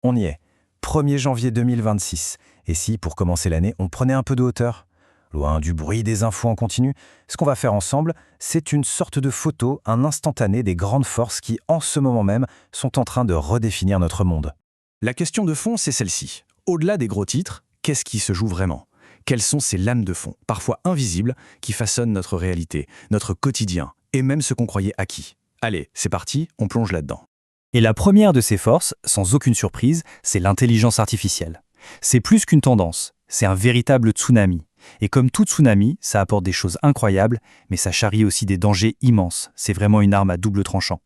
On y est. 1er janvier 2026. Et si, pour commencer l'année, on prenait un peu de hauteur? Loin du bruit des infos en continu, ce qu'on va faire ensemble, c'est une sorte de photo, un instantané des grandes forces qui, en ce moment même, sont en train de redéfinir notre monde. La question de fond, c'est celle-ci. Au-delà des gros titres, qu'est-ce qui se joue vraiment? Quelles sont ces lames de fond, parfois invisibles, qui façonnent notre réalité, notre quotidien, et même ce qu'on croyait acquis? Allez, c'est parti, on plonge là-dedans. Et la première de ces forces, sans aucune surprise, c'est l'intelligence artificielle. C'est plus qu'une tendance, c'est un véritable tsunami. Et comme tout tsunami, ça apporte des choses incroyables, mais ça charrie aussi des dangers immenses. C'est vraiment une arme à double tranchant.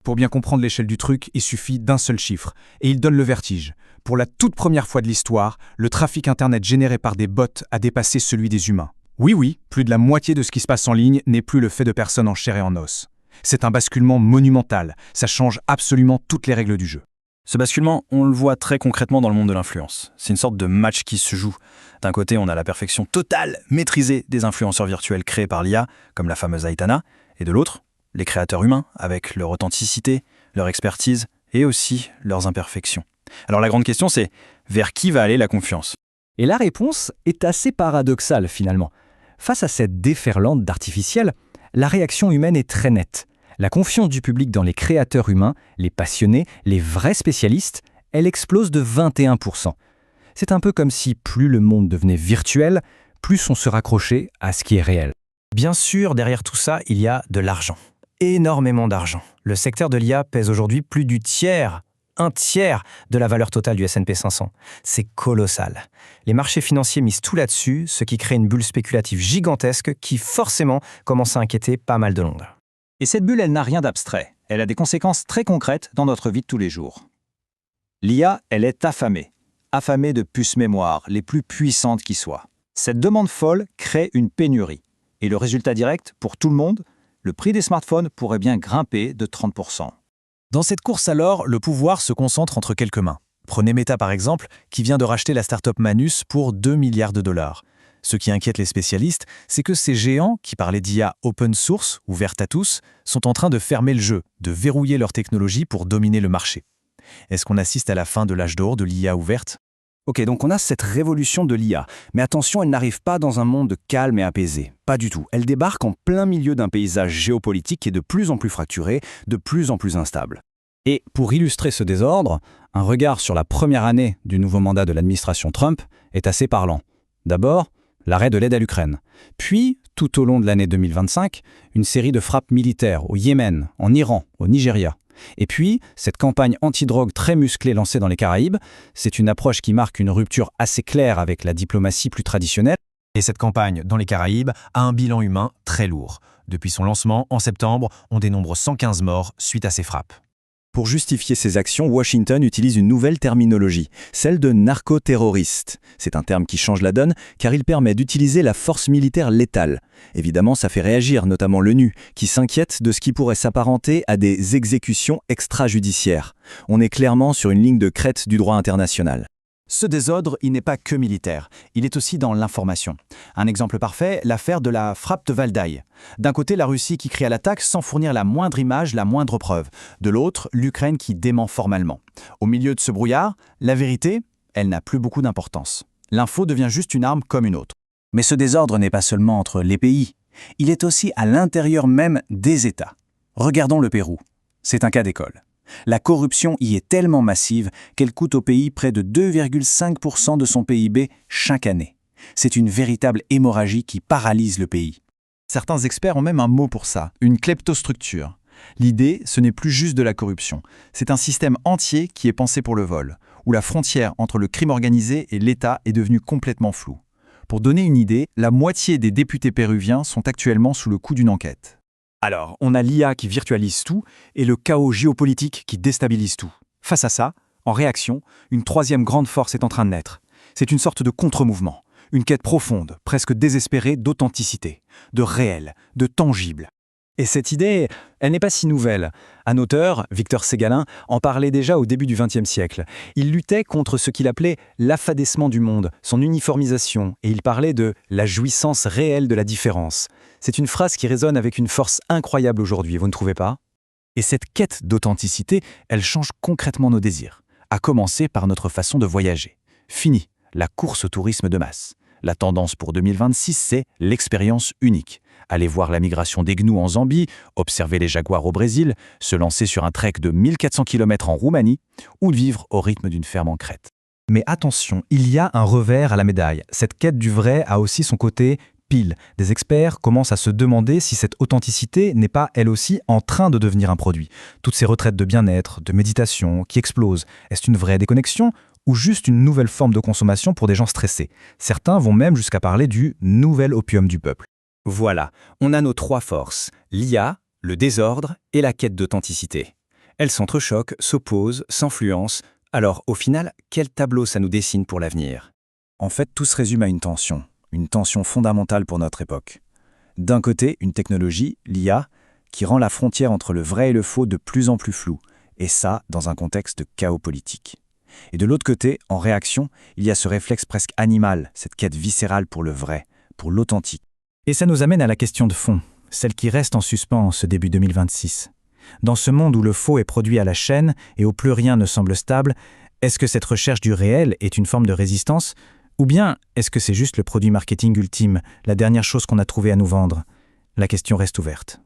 Pour bien comprendre l'échelle du truc, il suffit d'un seul chiffre, et il donne le vertige. Pour la toute première fois de l'histoire, le trafic Internet généré par des bots a dépassé celui des humains. Oui, plus de la moitié de ce qui se passe en ligne n'est plus le fait de personnes en chair et en os. C'est un basculement monumental, ça change absolument toutes les règles du jeu. Ce basculement, on le voit très concrètement dans le monde de l'influence. C'est une sorte de match qui se joue. D'un côté, on a la perfection totale, maîtrisée des influenceurs virtuels créés par l'IA, comme la fameuse Aitana, et de l'autre, les créateurs humains, avec leur authenticité, leur expertise et aussi leurs imperfections. Alors la grande question, c'est vers qui va aller la confiance? Et la réponse est assez paradoxale finalement. Face à cette déferlante d'artificiel, la réaction humaine est très nette. La confiance du public dans les créateurs humains, les passionnés, les vrais spécialistes, elle explose de 21%. C'est un peu comme si plus le monde devenait virtuel, plus on se raccrochait à ce qui est réel. Bien sûr, derrière tout ça, il y a de l'argent. Énormément d'argent. Le secteur de l'IA pèse aujourd'hui plus du tiers, un tiers de la valeur totale du S&P 500. C'est colossal. Les marchés financiers misent tout là-dessus, ce qui crée une bulle spéculative gigantesque qui forcément commence à inquiéter pas mal de monde. Et cette bulle, elle n'a rien d'abstrait. Elle a des conséquences très concrètes dans notre vie de tous les jours. L'IA, elle est affamée. Affamée de puces mémoire, les plus puissantes qui soient. Cette demande folle crée une pénurie. Et le résultat direct, pour tout le monde, le prix des smartphones pourrait bien grimper de 30%. Dans cette course alors, le pouvoir se concentre entre quelques mains. Prenez Meta par exemple, qui vient de racheter la start-up Manus pour 2 milliards de dollars. Ce qui inquiète les spécialistes, c'est que ces géants, qui parlaient d'IA open source, ouverte à tous, sont en train de fermer le jeu, de verrouiller leur technologie pour dominer le marché. Est-ce qu'on assiste à la fin de l'âge d'or de l'IA ouverte? Ok, donc on a cette révolution de l'IA. Mais attention, elle n'arrive pas dans un monde calme et apaisé. Pas du tout. Elle débarque en plein milieu d'un paysage géopolitique qui est de plus en plus fracturé, de plus en plus instable. Et pour illustrer ce désordre, un regard sur la première année du nouveau mandat de l'administration Trump est assez parlant. D'abord, l'arrêt de l'aide à l'Ukraine. Puis, tout au long de l'année 2025, une série de frappes militaires au Yémen, en Iran, au Nigeria. Et puis, cette campagne anti-drogue très musclée lancée dans les Caraïbes, c'est une approche qui marque une rupture assez claire avec la diplomatie plus traditionnelle. Et cette campagne dans les Caraïbes a un bilan humain très lourd. Depuis son lancement, en septembre, on dénombre 115 morts suite à ces frappes. Pour justifier ces actions, Washington utilise une nouvelle terminologie, celle de narcoterroriste. C'est un terme qui change la donne car il permet d'utiliser la force militaire létale. Évidemment, ça fait réagir notamment l'ONU, qui s'inquiète de ce qui pourrait s'apparenter à des exécutions extrajudiciaires. On est clairement sur une ligne de crête du droit international. Ce désordre, il n'est pas que militaire, il est aussi dans l'information. Un exemple parfait, l'affaire de la frappe de Valdaï. D'un côté, la Russie qui crie à l'attaque sans fournir la moindre image, la moindre preuve. De l'autre, l'Ukraine qui dément formellement. Au milieu de ce brouillard, la vérité, elle n'a plus beaucoup d'importance. L'info devient juste une arme comme une autre. Mais ce désordre n'est pas seulement entre les pays, il est aussi à l'intérieur même des États. Regardons le Pérou. C'est un cas d'école. La corruption y est tellement massive qu'elle coûte au pays près de 2,5% de son PIB chaque année. C'est une véritable hémorragie qui paralyse le pays. Certains experts ont même un mot pour ça, une kleptostructure. L'idée, ce n'est plus juste de la corruption. C'est un système entier qui est pensé pour le vol, où la frontière entre le crime organisé et l'État est devenue complètement floue. Pour donner une idée, la moitié des députés péruviens sont actuellement sous le coup d'une enquête. Alors, on a l'IA qui virtualise tout et le chaos géopolitique qui déstabilise tout. Face à ça, en réaction, une troisième grande force est en train de naître. C'est une sorte de contre-mouvement, une quête profonde, presque désespérée d'authenticité, de réel, de tangible. Et cette idée, elle n'est pas si nouvelle. Un auteur, Victor Ségalin, en parlait déjà au début du XXe siècle. Il luttait contre ce qu'il appelait l'affadissement du monde, son uniformisation, et il parlait de la jouissance réelle de la différence. C'est une phrase qui résonne avec une force incroyable aujourd'hui, vous ne trouvez pas? Et cette quête d'authenticité, elle change concrètement nos désirs. à commencer par notre façon de voyager. Fini la course au tourisme de masse. La tendance pour 2026, c'est l'expérience unique. Aller voir la migration des gnous en Zambie, observer les jaguars au Brésil, se lancer sur un trek de 1400 km en Roumanie ou vivre au rythme d'une ferme en Crète. Mais attention, il y a un revers à la médaille. Cette quête du vrai a aussi son côté pile. Des experts commencent à se demander si cette authenticité n'est pas elle aussi en train de devenir un produit. Toutes ces retraites de bien-être, de méditation qui explosent, est-ce une vraie déconnexion ou juste une nouvelle forme de consommation pour des gens stressés? Certains vont même jusqu'à parler du nouvel opium du peuple. Voilà, on a nos 3 forces, l'IA, le désordre et la quête d'authenticité. Elles s'entrechoquent, s'opposent, s'influencent. Alors, au final, quel tableau ça nous dessine pour l'avenir? En fait, tout se résume à une tension fondamentale pour notre époque. D'un côté, une technologie, l'IA, qui rend la frontière entre le vrai et le faux de plus en plus floue, et ça, dans un contexte de chaos politique. Et de l'autre côté, en réaction, il y a ce réflexe presque animal, cette quête viscérale pour le vrai, pour l'authentique. Et ça nous amène à la question de fond, celle qui reste en suspens en ce début 2026. Dans ce monde où le faux est produit à la chaîne et où plus rien ne semble stable, est-ce que cette recherche du réel est une forme de résistance? Ou bien est-ce que c'est juste le produit marketing ultime, la dernière chose qu'on a trouvé à nous vendre? La question reste ouverte.